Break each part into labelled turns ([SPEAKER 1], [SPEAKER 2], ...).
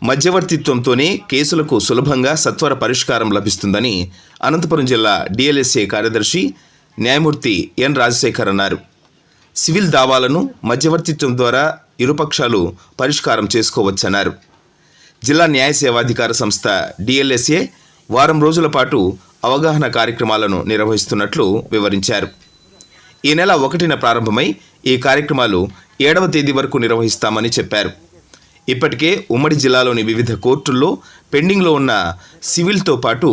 [SPEAKER 1] మధ్యవర్తిత్వంతోనే కేసులకు సులభంగా సత్వర పరిష్కారం లభిస్తుందని అనంతపురం జిల్లా డిఎల్ఎస్ఏ కార్యదర్శి న్యాయమూర్తి ఎన్ రాజశేఖర్ అన్నారు. సివిల్ దావాలను మధ్యవర్తిత్వం ద్వారా ఇరుపక్షాలు పరిష్కారం చేసుకోవచ్చన్నారు. జిల్లా న్యాయ సేవాధికార సంస్థ డిఎల్ఎస్ఏ వారం రోజుల పాటు అవగాహన కార్యక్రమాలను నిర్వహిస్తున్నట్లు వివరించారు. ఈ నెల 1న ప్రారంభమై ఈ కార్యక్రమాలు 7వ తేదీ వరకు నిర్వహిస్తామని చెప్పారు. ఇప్పటికే ఉమ్మడి జిల్లాలోని వివిధ కోర్టుల్లో పెండింగ్లో ఉన్న సివిల్తో పాటు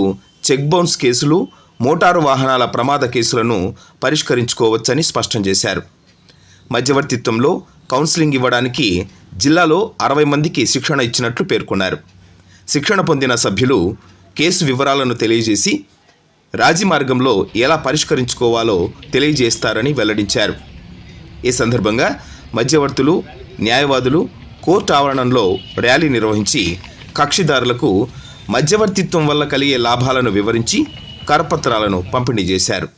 [SPEAKER 1] చెక్ బౌన్స్ కేసులు, మోటారు వాహనాల ప్రమాద కేసులను పరిష్కరించుకోవచ్చని స్పష్టం చేశారు. మధ్యవర్తిత్వంలో కౌన్సిలింగ్ ఇవ్వడానికి జిల్లాలో 60 మందికి శిక్షణ ఇచ్చినట్లు పేర్కొన్నారు. శిక్షణ పొందిన సభ్యులు కేసు వివరాలను తెలియజేసి రాజీ మార్గంలో ఎలా పరిష్కరించుకోవాలో తెలియజేస్తారని వెల్లడించారు. ఈ సందర్భంగా మధ్యవర్తులు, న్యాయవాదులు కోర్టు ఆవరణంలో ర్యాలీ నిర్వహించి కక్షిదారులకు మధ్యవర్తిత్వం వల్ల కలిగే లాభాలను వివరించి కరపత్రాలను పంపిణీ చేశారు.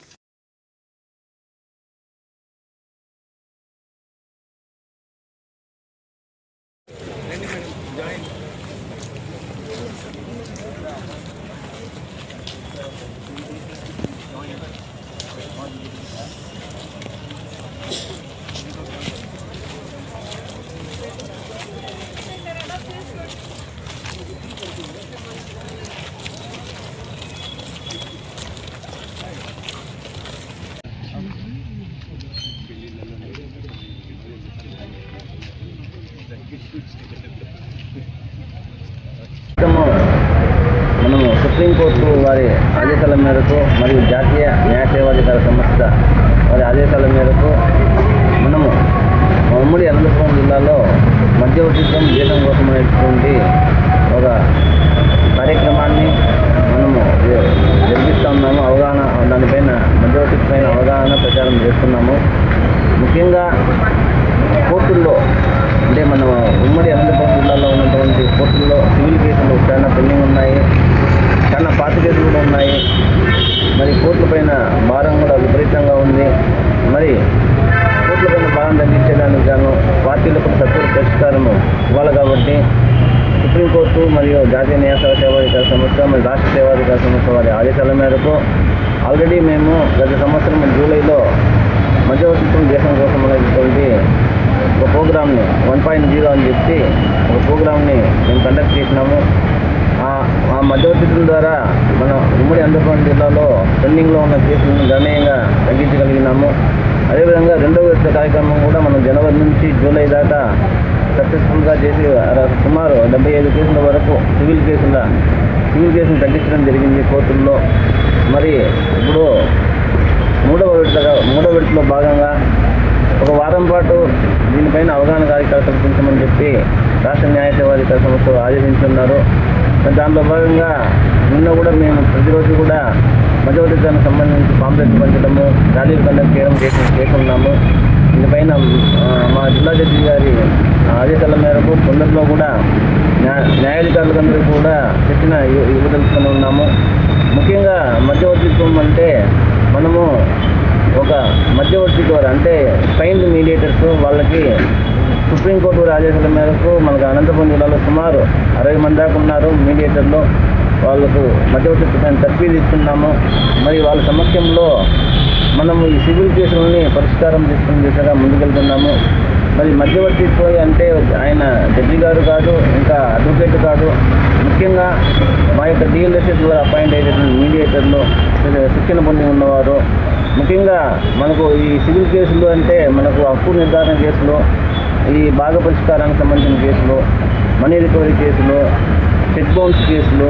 [SPEAKER 2] మనము సుప్రీంకోర్టు వారి ఆదేశాల మేరకు మరియు జాతీయ న్యాయ సేవాధికార సంస్థ వారి ఆదేశాల మేరకు మనము ఉమ్మడి అనంతపురం జిల్లాలో మధ్యవర్తిత్వం దేశం కోసం అనేటువంటి ఒక కార్యక్రమాన్ని మనము జరిపిస్తూ ఉన్నాము. అవగాహన దానిపైన మధ్యవర్తిత్వమైన అవగాహన ప్రచారం చేస్తున్నాము. ముఖ్యంగా కోర్టుల్లో అంటే మన ఉమ్మడి అనంతపురం జిల్లాలో ఉన్నటువంటి కోర్టుల్లో సివిల్ కేసులు చాలా పెండింగ్ ఉన్నాయి, చాలా పాత కేసులు కూడా ఉన్నాయి. మరి కోర్టుల పైన భారం కూడా విపరీతంగా ఉంది. మరి కోర్టుల పైన భారం తగ్గించేదానికి గాను పార్టీలకు సత్వర పరిష్కారము ఇవ్వాలి కాబట్టి సుప్రీంకోర్టు మరియు జాతీయ న్యాయ సేవాధికార సంస్థ మరియు రాష్ట్ర సేవాధికార సంస్థ వారి ఆదేశాల మేరకు ఆల్రెడీ మేము గత సంవత్సరం జూలైలో మధ్యవర్తిత్వం దేశం కోసం అనేటువంటి ఒక ప్రోగ్రామ్ని 1.0 అని చెప్పి ఒక ప్రోగ్రామ్ని మేము కండక్ట్ చేసినాము. ఆ మధ్యవర్తిత్వం ద్వారా మన ఉమ్మడి అనంతపురం జిల్లాలో పెండింగ్లో ఉన్న కేసులను గణనీయంగా తగ్గించగలిగినాము. అదేవిధంగా రెండవ విడత కార్యక్రమం కూడా మనం జనవరి నుంచి జూలై దాకా సక్సెస్ఫుల్గా చేసి సుమారు 75 కేసుల వరకు సివిల్ కేసులు తగ్గించడం జరిగింది కోర్టుల్లో. మరి ఇప్పుడు మూడవ విడతలో భాగంగా ఒక వారం పాటు దీనిపైన అవగాహన కార్యక్రమాలు కల్పించమని చెప్పి రాష్ట్ర న్యాయ సేవాధికార సంస్థ ఆదేశించున్నారు. దానిలో భాగంగా నిన్న కూడా మేము ప్రతిరోజు కూడా మధ్యవర్తిత్వానికి సంబంధించి పాంప్లెట్లు పంచడము, ర్యాలీలు కండక్ట్ చేయడం చేస్తున్నాము. దీనిపైన మా జిల్లా జడ్జి గారి ఆదేశాల మేరకు తొందరలో కూడా న్యాయాధికారులందరూ కూడా శిక్షణ ఇవ్వదలుచుకొని ఉన్నాము. ముఖ్యంగా మధ్యవర్తిత్వం అంటే మనము ఒక మధ్యవర్తి ద్వారా అంటే ఫైన్డ్ మీడియేటర్స్ వాళ్ళకి సుప్రీంకోర్టు వారి ఆదేశాల మేరకు మనకు అనంతపురం జిల్లాలో సుమారు 60 మంది దాకా ఉన్నారు మీడియేటర్లు. వాళ్ళకు మధ్యవర్తిత్వం తర్ఫీదు ఇస్తున్నాము. మరి వాళ్ళ సమక్షంలో మనము ఈ సివిల్ కేసులని పరిష్కారం తీసుకుని దిశగా ముందుకెళ్తున్నాము. మరి మధ్యవర్తిత్వం అంటే ఆయన జడ్జి గారు కాదు, ఇంకా అడ్వకేట్ కాదు. ముఖ్యంగా మా యొక్క డిఎల్ఎస్ఏ ద్వారా అపాయింట్ అయ్యేటువంటి మీడియేటర్లు, శిక్షణ పొంది ఉన్నవారు. ముఖ్యంగా మనకు ఈ సివిల్ కేసులు అంటే మనకు హక్కు నిర్ధారణ కేసులు, ఈ భాగ పరిష్కారానికి సంబంధించిన కేసులు, మనీ రికవరీ కేసులు, చెక్ బౌన్స్ కేసులు,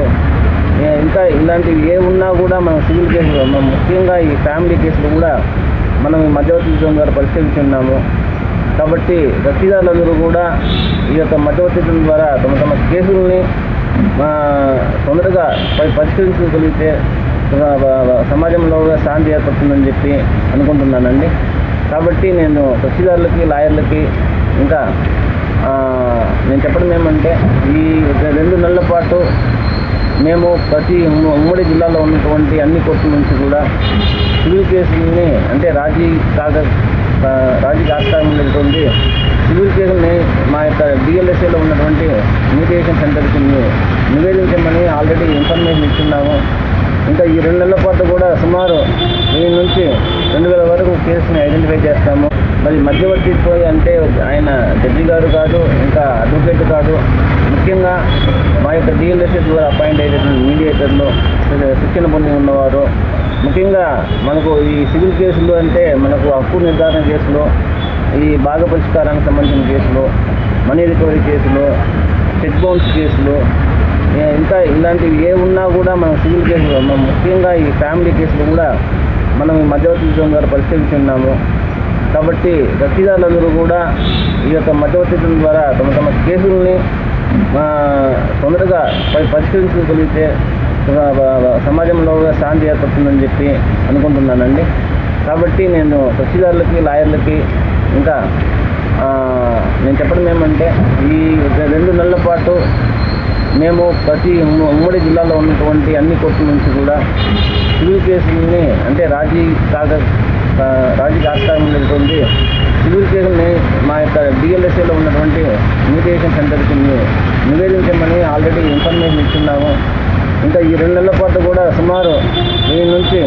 [SPEAKER 2] ఇంకా ఇలాంటివి ఏ ఉన్నా కూడా మనం సివిల్ కేసులు, ముఖ్యంగా ఈ ఫ్యామిలీ కేసులు కూడా మనం ఈ మధ్యవర్తిత్వం ద్వారా పరిష్కరించున్నాము. కాబట్టి కక్షిదారులందరూ కూడా ఈ యొక్క మధ్యవర్తిత్వం ద్వారా తమ కేసుల్ని తొందరగా పరిష్కరించగలిగితే సమాజంలో శాంతి ఏర్పడుతుందని చెప్పి అనుకుంటున్నానండి. కాబట్టి నేను కక్షిదారులకి, లాయర్లకి ఇంకా నేను చెప్పడం ఏమంటే ఈ 2 నెలల పాటు మేము ప్రతి ఉమ్మడి జిల్లాలో ఉన్నటువంటి అన్ని కోర్టుల నుంచి కూడా సివిల్ కేసులని అంటే రాజీ ఆస్కారం ఉన్నటువంటి సివిల్ కేసుల్ని మా యొక్క డిఎల్ఎస్ఏలో ఉన్నటువంటి మీడియేషన్ సెంటర్కి ఆల్రెడీ ఇన్ఫర్మేషన్ ఇచ్చున్నాము. ఇంకా ఈ 2 నెలల పాటు కూడా సుమారు 1000 నుంచి 2000 వరకు కేసుని ఐడెంటిఫై చేస్తాము. మరి మధ్యవర్తిత్వ అంటే ఆయన జడ్జి గారు కాదు, ఇంకా అడ్వకేట్ కాదు, ముఖ్యంగా మా యొక్క డిఎల్ఎస్ఏ ద్వారా అపాయింట్ అయ్యేటువంటి మీడియేటర్లు, శిక్షణ పొంది ఉన్నవారు, ముఖ్యంగా మనకు ఈ సివిల్ కేసులు అంటే మనకు హక్కు నిర్ధారణ కేసులు, ఈ భాగ పరిష్కారానికి సంబంధించిన కేసులు, మనీ రికవరీ కేసులు, చెక్ బౌన్స్ కేసులు, ఇంకా ఇలాంటివి ఏ ఉన్నా కూడా మనం సివిల్ కేసులు, ముఖ్యంగా ఈ ఫ్యామిలీ కేసులు కూడా మనం ఈ మధ్యవర్తిత్వం ద్వారా పరిష్కరించున్నాము. కాబట్టి కక్షిదారులందరూ కూడా ఈ యొక్క మధ్యవర్తిత్వం ద్వారా తమ తమ కేసుల్ని తొందరగా పరిష్కరించగలిగితే సమాజంలో శాంతి ఏర్పడుతుందని చెప్పి అనుకుంటున్నానండి. కాబట్టి నేను కక్షిదారులకి, లాయర్లకి ఇంకా నేను చెప్పడం ఏమంటే, ఈ 2 నెలల పాటు మేము ప్రతి ఉమ్మడి జిల్లాలో ఉన్నటువంటి అన్ని కోర్టుల నుంచి కూడా సివిల్ కేసులని అంటే రాజీ ఆస్కారం ఉన్నటువంటి సివిల్ కేసుల్ని మా యొక్క డిఎల్ఎస్ఏలో ఉన్నటువంటి మీడియేషన్ సెంటర్కి నివేదించమని ఆల్రెడీ ఇన్ఫర్మేషన్ ఇచ్చున్నాము. ఇంకా ఈ 2 నెలల పాటు కూడా సుమారు 1000 నుంచి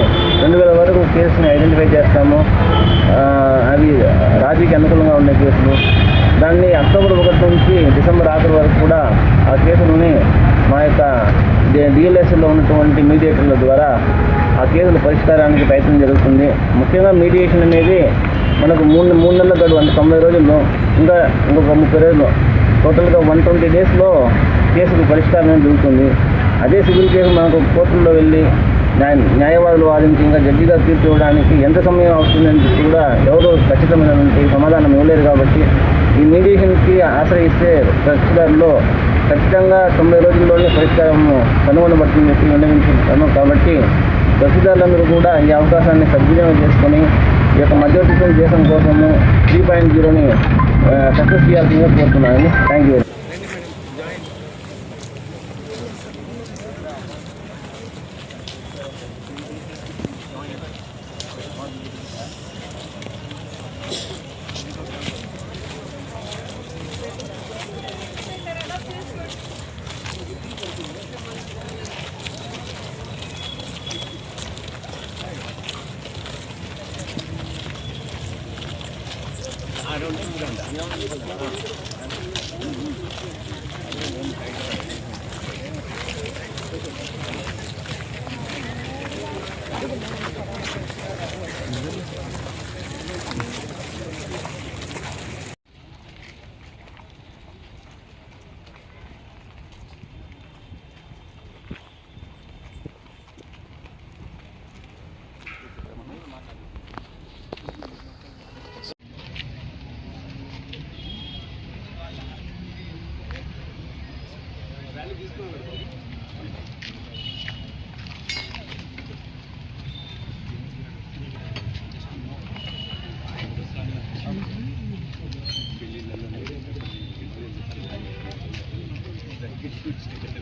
[SPEAKER 2] 2000 వరకు కేసుని ఐడెంటిఫై చేస్తాము. అవి రాజీకి అనుకూలంగా ఉండే కేసులు. దాన్ని అక్టోబర్ 1 నుంచి డిసెంబర్ ఆఖరి వరకు కూడా ఆ కేసులని మా యొక్క డిఎల్ఎస్లో ఉన్నటువంటి మీడియేటర్ల ద్వారా ఆ కేసుల పరిష్కారానికి ప్రయత్నం జరుగుతుంది. ముఖ్యంగా మీడియేషన్ అనేది మనకు 3 నెలల గడువు, అంటే 90 రోజుల్లో, ఇంకొక 30 రోజులు, టోటల్గా 120 డేస్లో కేసులు పరిష్కారం జరుగుతుంది. అదే సివిల్ కేసు మనకు కోర్టుల్లో వెళ్ళి న్యాయవాదులు వాదించి ఇంకా జడ్జి గారు తీర్పు ఇవ్వడానికి ఎంత సమయం అవుతుందని చెప్పి కూడా ఎవరో ఖచ్చితమైనటువంటి సమాధానం ఇవ్వలేరు. కాబట్టి ఈ మీడియేషన్కి ఆశ్రయిస్తే కక్షిదారులో ఖచ్చితంగా 90 రోజుల్లోనే పరిష్కారం కనుగొనబడుతుందని చెప్పి విన్నవించుకుంటాను. కాబట్టి కక్షిదారులందరూ కూడా ఈ అవకాశాన్ని సద్వినియోగం చేసుకొని ఈ యొక్క మధ్యవర్తిత్వం దేశం కోసము 3.0ని సక్సెస్ చేయాల్సిందిగా కోరుతున్నాను. Thank you.
[SPEAKER 3] Good.